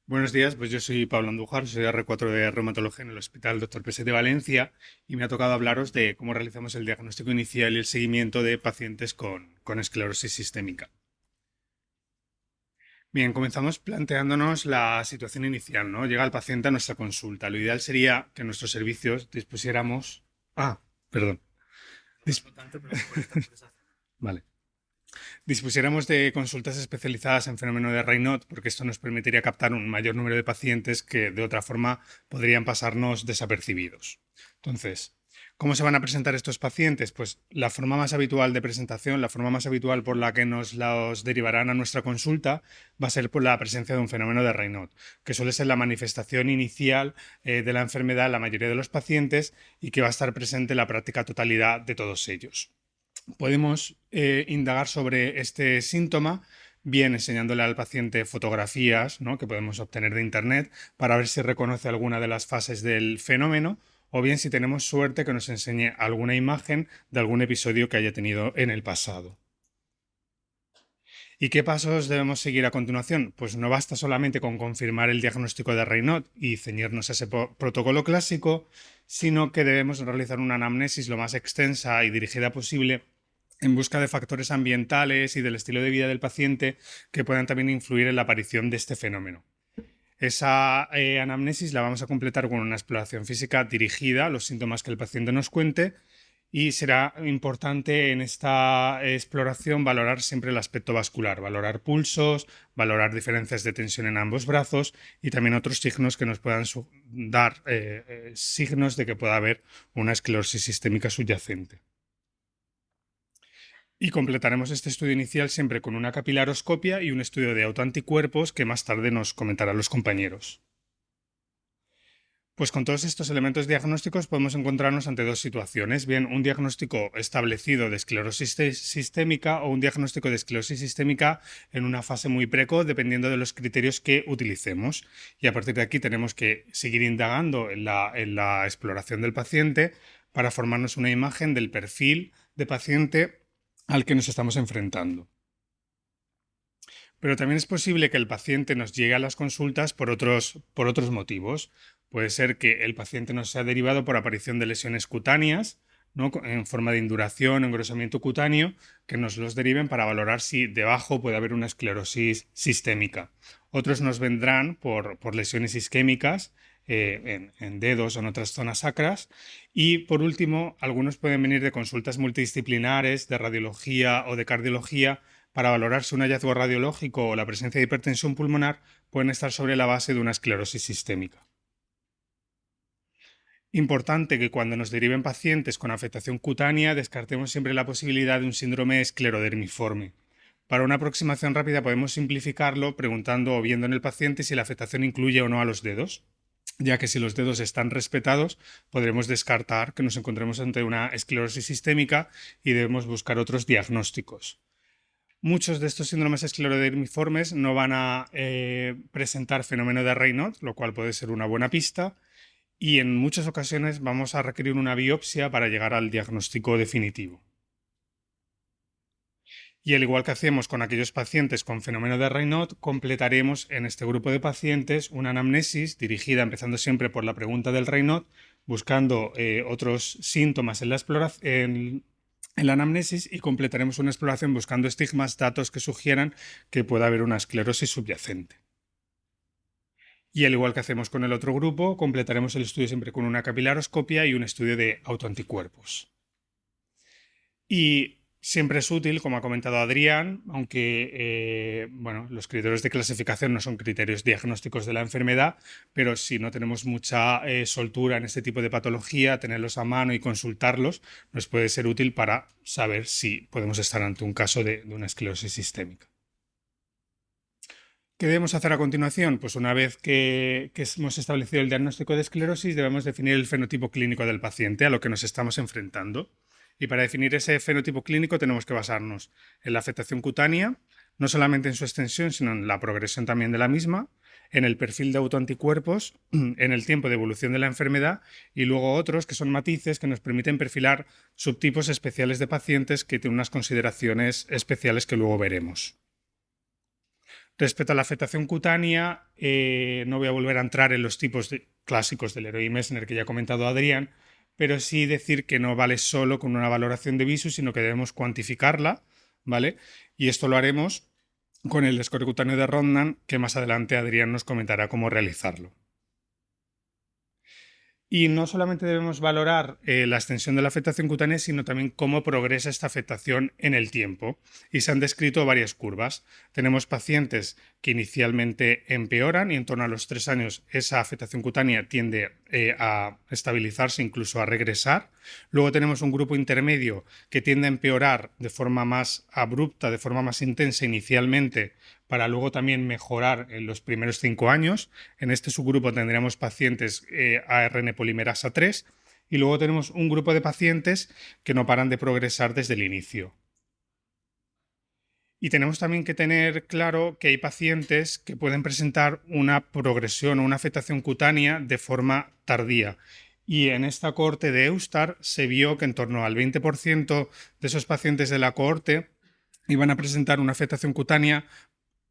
Buenos días, pues yo soy Pablo Andújar, soy R4 de Reumatología en el Hospital Dr. Peset de Valencia y me ha tocado hablaros de cómo realizamos el diagnóstico inicial y el seguimiento de pacientes con esclerosis sistémica. Bien, comenzamos planteándonos la situación inicial, ¿no? Llega el paciente a nuestra consulta. Lo ideal sería que nuestros servicios dispusiéramos... Ah, perdón. No Dis- tanto tanto, pero puedes hacer. Vale. Dispusiéramos de consultas especializadas en fenómeno de Raynaud, porque esto nos permitiría captar un mayor número de pacientes que de otra forma podrían pasarnos desapercibidos. Entonces, ¿cómo se van a presentar estos pacientes? Pues la forma más habitual de presentación, la forma más habitual por la que nos los derivarán a nuestra consulta va a ser por la presencia de un fenómeno de Raynaud, que suele ser la manifestación inicial de la enfermedad en la mayoría de los pacientes y que va a estar presente en la práctica totalidad de todos ellos. Podemos indagar sobre este síntoma, bien enseñándole al paciente fotografías, ¿no?, que podemos obtener de Internet para ver si reconoce alguna de las fases del fenómeno, o bien si tenemos suerte que nos enseñe alguna imagen de algún episodio que haya tenido en el pasado. ¿Y qué pasos debemos seguir a continuación? Pues no basta solamente con confirmar el diagnóstico de Raynaud y ceñirnos a ese protocolo clásico, sino que debemos realizar una anamnesis lo más extensa y dirigida posible en busca de factores ambientales y del estilo de vida del paciente que puedan también influir en la aparición de este fenómeno. Esa anamnesis la vamos a completar con una exploración física dirigida a los síntomas que el paciente nos cuente y será importante en esta exploración valorar siempre el aspecto vascular, valorar pulsos, valorar diferencias de tensión en ambos brazos y también otros signos que nos puedan dar signos de que pueda haber una esclerosis sistémica subyacente. Y completaremos este estudio inicial siempre con una capilaroscopia y un estudio de autoanticuerpos que más tarde nos comentarán los compañeros. Pues con todos estos elementos diagnósticos podemos encontrarnos ante dos situaciones, bien un diagnóstico establecido de esclerosis sistémica o un diagnóstico de esclerosis sistémica en una fase muy precoz dependiendo de los criterios que utilicemos. Y a partir de aquí tenemos que seguir indagando en la exploración del paciente para formarnos una imagen del perfil de paciente al que nos estamos enfrentando. Pero también es posible que el paciente nos llegue a las consultas por otros motivos. Puede ser que el paciente nos sea derivado por aparición de lesiones cutáneas, ¿no?, en forma de induración o engrosamiento cutáneo, que nos los deriven para valorar si debajo puede haber una esclerosis sistémica. Otros nos vendrán por lesiones isquémicas en dedos o en otras zonas sacras. Y por último, algunos pueden venir de consultas multidisciplinares, de radiología o de cardiología, para valorar si un hallazgo radiológico o la presencia de hipertensión pulmonar pueden estar sobre la base de una esclerosis sistémica. Importante que cuando nos deriven pacientes con afectación cutánea descartemos siempre la posibilidad de un síndrome esclerodermiforme. Para una aproximación rápida podemos simplificarlo preguntando o viendo en el paciente si la afectación incluye o no a los dedos, ya que si los dedos están respetados podremos descartar que nos encontremos ante una esclerosis sistémica y debemos buscar otros diagnósticos. Muchos de estos síndromes esclerodermiformes no van a presentar fenómeno de Raynaud, lo cual puede ser una buena pista, y en muchas ocasiones vamos a requerir una biopsia para llegar al diagnóstico definitivo. Y al igual que hacemos con aquellos pacientes con fenómeno de Raynaud, completaremos en este grupo de pacientes una anamnesis dirigida empezando siempre por la pregunta del Raynaud, buscando otros síntomas en la anamnesis y completaremos una exploración buscando estigmas, datos que sugieran que pueda haber una esclerosis subyacente. Y al igual que hacemos con el otro grupo, completaremos el estudio siempre con una capilaroscopia y un estudio de autoanticuerpos. Y siempre es útil, como ha comentado Adrián, aunque bueno, los criterios de clasificación no son criterios diagnósticos de la enfermedad, pero si no tenemos mucha soltura en este tipo de patología, tenerlos a mano y consultarlos nos puede ser útil para saber si podemos estar ante un caso de una esclerosis sistémica. ¿Qué debemos hacer a continuación? Pues una vez que hemos establecido el diagnóstico de esclerosis, debemos definir el fenotipo clínico del paciente a lo que nos estamos enfrentando. Y para definir ese fenotipo clínico tenemos que basarnos en la afectación cutánea, no solamente en su extensión, sino en la progresión también de la misma, en el perfil de autoanticuerpos, en el tiempo de evolución de la enfermedad y luego otros que son matices que nos permiten perfilar subtipos especiales de pacientes que tienen unas consideraciones especiales que luego veremos. Respecto a la afectación cutánea, no voy a volver a entrar en los tipos clásicos del Leroy Messner que ya ha comentado Adrián, pero sí decir que no vale solo con una valoración de visu, sino que debemos cuantificarla, ¿vale? Y esto lo haremos con el score cutáneo de Rodnan, que más adelante Adrián nos comentará cómo realizarlo. Y no solamente debemos valorar la extensión de la afectación cutánea, sino también cómo progresa esta afectación en el tiempo. Y se han descrito varias curvas. Tenemos pacientes que inicialmente empeoran y en torno a los 3 años esa afectación cutánea tiende a estabilizarse, incluso a regresar. Luego tenemos un grupo intermedio que tiende a empeorar de forma más abrupta, de forma más intensa inicialmente, para luego también mejorar en los primeros 5 años. En este subgrupo tendríamos pacientes ARN polimerasa 3 y luego tenemos un grupo de pacientes que no paran de progresar desde el inicio. Y tenemos también que tener claro que hay pacientes que pueden presentar una progresión o una afectación cutánea de forma tardía. Y en esta cohorte de EUSTAR se vio que en torno al 20% de esos pacientes de la cohorte iban a presentar una afectación cutánea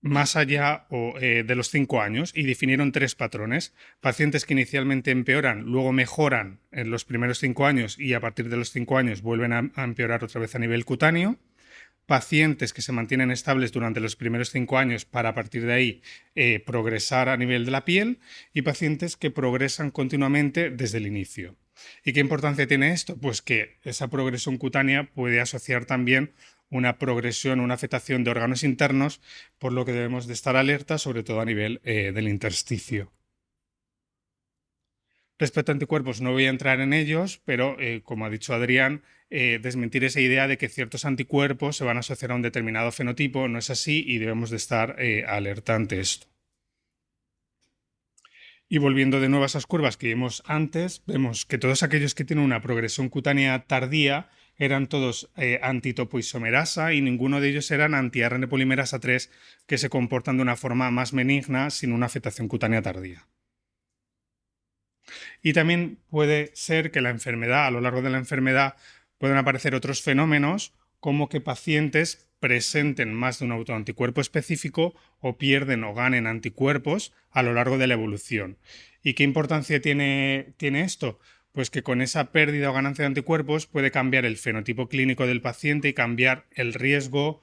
más allá de los 5 años y definieron 3 patrones. Pacientes que inicialmente empeoran, luego mejoran en los primeros 5 años y a partir de los 5 años vuelven a empeorar otra vez a nivel cutáneo. Pacientes que se mantienen estables durante los primeros 5 años para a partir de ahí progresar a nivel de la piel y pacientes que progresan continuamente desde el inicio. ¿Y qué importancia tiene esto? Pues que esa progresión cutánea puede asociar también una progresión, una afectación de órganos internos, por lo que debemos de estar alerta, sobre todo a nivel del intersticio. Respecto a anticuerpos, no voy a entrar en ellos, pero como ha dicho Adrián, desmentir esa idea de que ciertos anticuerpos se van a asociar a un determinado fenotipo no es así y debemos de estar alerta ante esto. Y volviendo de nuevo a esas curvas que vimos antes, vemos que todos aquellos que tienen una progresión cutánea tardía eran todos antitopoisomerasa y ninguno de ellos eran anti-ARN polimerasa 3 que se comportan de una forma más benigna sin una afectación cutánea tardía. Y también puede ser que la enfermedad, a lo largo de la enfermedad, puedan aparecer otros fenómenos como que pacientes presenten más de un autoanticuerpo específico o pierden o ganen anticuerpos a lo largo de la evolución. ¿Y qué importancia tiene esto? Pues que con esa pérdida o ganancia de anticuerpos puede cambiar el fenotipo clínico del paciente y cambiar el riesgo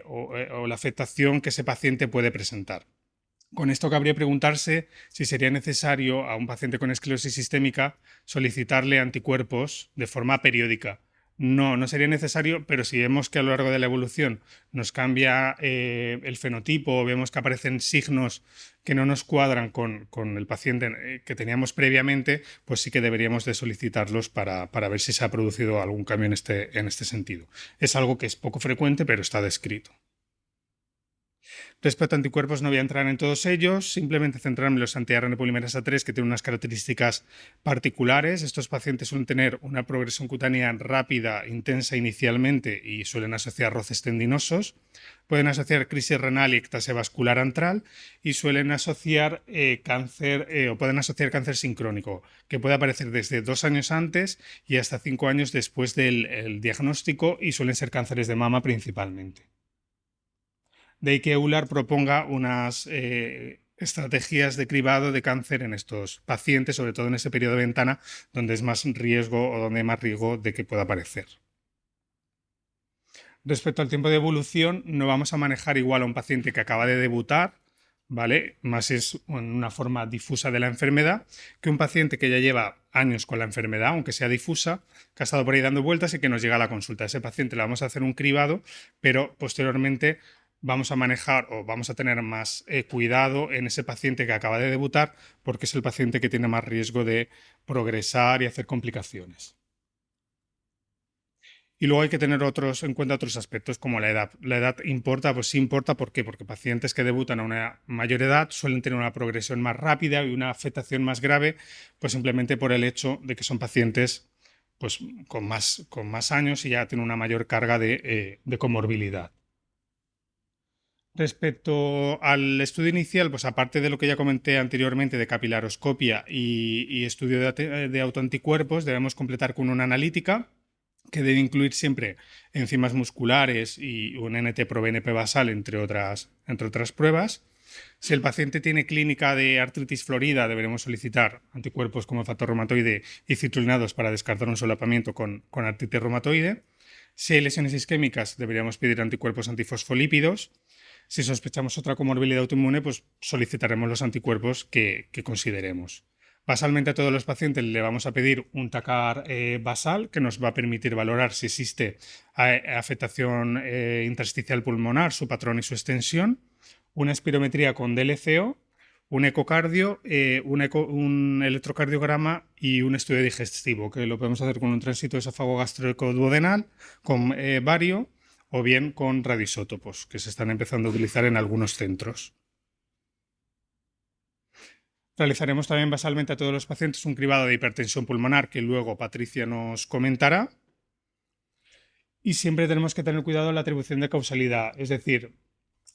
o la afectación que ese paciente puede presentar. Con esto cabría preguntarse si sería necesario a un paciente con esclerosis sistémica solicitarle anticuerpos de forma periódica. No sería necesario, pero si vemos que a lo largo de la evolución nos cambia el fenotipo, vemos que aparecen signos que no nos cuadran con el paciente que teníamos previamente, pues sí que deberíamos de solicitarlos para ver si se ha producido algún cambio en este sentido. Es algo que es poco frecuente, pero está descrito. Respecto a anticuerpos no voy a entrar en todos ellos, simplemente centrarme en los anti-ARN polimerasa 3 que tienen unas características particulares. Estos pacientes suelen tener una progresión cutánea rápida, intensa inicialmente y suelen asociar roces tendinosos. Pueden asociar crisis renal y ectasia vascular antral y suelen asociar cáncer o pueden asociar cáncer sincrónico, que puede aparecer desde 2 años antes y hasta 5 años después del diagnóstico y suelen ser cánceres de mama principalmente. De ahí que EULAR proponga unas estrategias de cribado de cáncer en estos pacientes, sobre todo en ese periodo de ventana donde es más riesgo o donde hay más riesgo de que pueda aparecer. Respecto al tiempo de evolución, no vamos a manejar igual a un paciente que acaba de debutar, ¿vale? Más es una forma difusa de la enfermedad, que un paciente que ya lleva años con la enfermedad, aunque sea difusa, que ha estado por ahí dando vueltas y que nos llega a la consulta. A ese paciente le vamos a hacer un cribado, pero posteriormente vamos a manejar o vamos a tener más cuidado en ese paciente que acaba de debutar porque es el paciente que tiene más riesgo de progresar y hacer complicaciones. Y luego hay que tener en cuenta otros aspectos como la edad. La edad importa, pues sí importa, ¿por qué? Porque pacientes que debutan a una mayor edad suelen tener una progresión más rápida y una afectación más grave, pues simplemente por el hecho de que son pacientes pues, con más años y ya tienen una mayor carga de comorbilidad. Respecto al estudio inicial, pues aparte de lo que ya comenté anteriormente de capilaroscopia y estudio de autoanticuerpos, debemos completar con una analítica que debe incluir siempre enzimas musculares y un NT-proBNP basal, entre otras pruebas. Si el paciente tiene clínica de artritis florida, deberemos solicitar anticuerpos como factor reumatoide y citrulinados para descartar un solapamiento con artritis reumatoide. Si hay lesiones isquémicas, deberíamos pedir anticuerpos antifosfolípidos. Si sospechamos otra comorbilidad autoinmune, pues solicitaremos los anticuerpos que consideremos. Basalmente a todos los pacientes le vamos a pedir un TACAR basal que nos va a permitir valorar si existe afectación intersticial pulmonar, su patrón y su extensión, una espirometría con DLCO, un ecocardio, un electrocardiograma y un estudio digestivo, que lo podemos hacer con un tránsito esófago gastroecoduodenal, con bario o bien con radioisótopos, que se están empezando a utilizar en algunos centros. Realizaremos también basalmente a todos los pacientes un cribado de hipertensión pulmonar, que luego Patricia nos comentará. Y siempre tenemos que tener cuidado en la atribución de causalidad, es decir,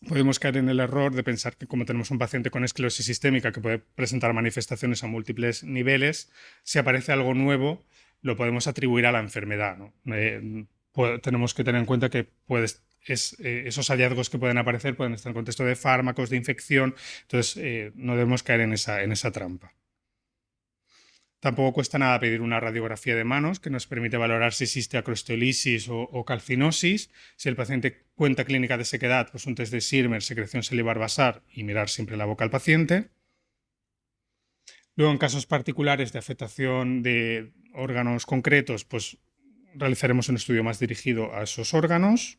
podemos caer en el error de pensar que como tenemos un paciente con esclerosis sistémica que puede presentar manifestaciones a múltiples niveles, si aparece algo nuevo, lo podemos atribuir a la enfermedad, ¿no? Tenemos que tener en cuenta que esos hallazgos que pueden aparecer pueden estar en contexto de fármacos, de infección, entonces no debemos caer en esa trampa. Tampoco cuesta nada pedir una radiografía de manos que nos permite valorar si existe acrosteolisis o calcinosis. Si el paciente cuenta clínica de sequedad, pues un test de Schirmer, secreción salivar basal y mirar siempre la boca al paciente. Luego, en casos particulares de afectación de órganos concretos, pues realizaremos un estudio más dirigido a esos órganos.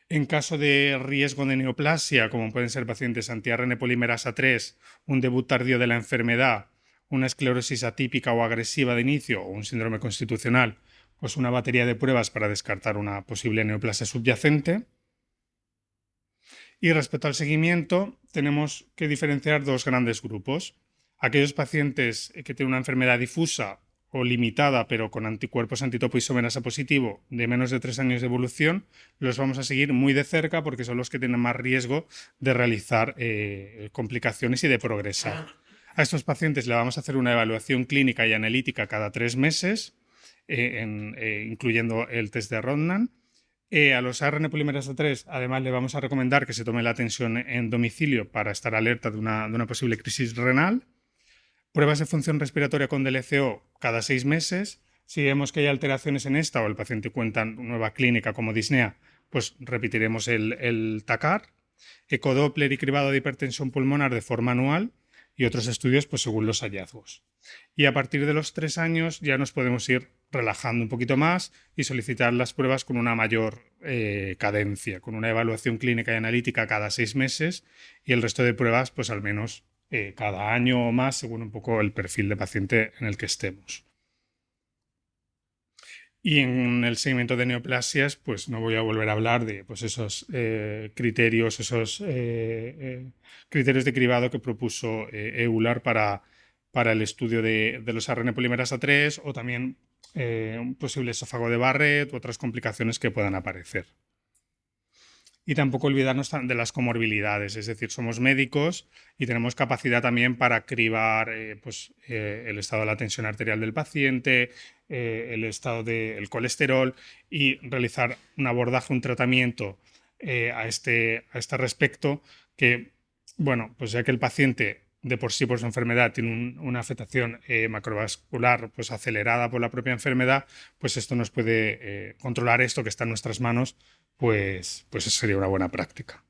En caso de riesgo de neoplasia, como pueden ser pacientes anti-ARN polimerasa 3, un debut tardío de la enfermedad, una esclerosis atípica o agresiva de inicio o un síndrome constitucional, pues una batería de pruebas para descartar una posible neoplasia subyacente. Y respecto al seguimiento, tenemos que diferenciar dos grandes grupos. Aquellos pacientes que tienen una enfermedad difusa o limitada, pero con anticuerpos antitopo isomerasa positivo de menos de 3 años de evolución, los vamos a seguir muy de cerca porque son los que tienen más riesgo de realizar complicaciones y de progresar. A estos pacientes le vamos a hacer una evaluación clínica y analítica cada 3 meses, incluyendo el test de Rodnan. A los ARN polimerasa 3, además, le vamos a recomendar que se tome la tensión en domicilio para estar alerta de una posible crisis renal. Pruebas de función respiratoria con DLCO cada 6 meses. Si vemos que hay alteraciones en esta o el paciente cuenta nueva clínica como disnea, pues repetiremos el TACAR. Ecodoppler y cribado de hipertensión pulmonar de forma anual y otros estudios pues según los hallazgos. Y a partir de los 3 años ya nos podemos ir relajando un poquito más y solicitar las pruebas con una mayor cadencia, con una evaluación clínica y analítica cada 6 meses y el resto de pruebas pues al menos cada año o más según un poco el perfil de paciente en el que estemos. Y en el seguimiento de neoplasias, pues no voy a volver a hablar de pues, esos criterios, criterios de cribado que propuso EULAR para el estudio de los ARN polimerasa 3 o también un posible esófago de Barrett u otras complicaciones que puedan aparecer. Y tampoco olvidarnos de las comorbilidades, es decir, somos médicos y tenemos capacidad también para cribar el estado de la tensión arterial del paciente, el estado del colesterol y realizar un abordaje, un tratamiento a este respecto que, bueno, pues ya que el paciente de por sí por su enfermedad tiene una afectación macrovascular pues acelerada por la propia enfermedad, pues esto nos puede controlar esto que está en nuestras manos, pues eso sería una buena práctica.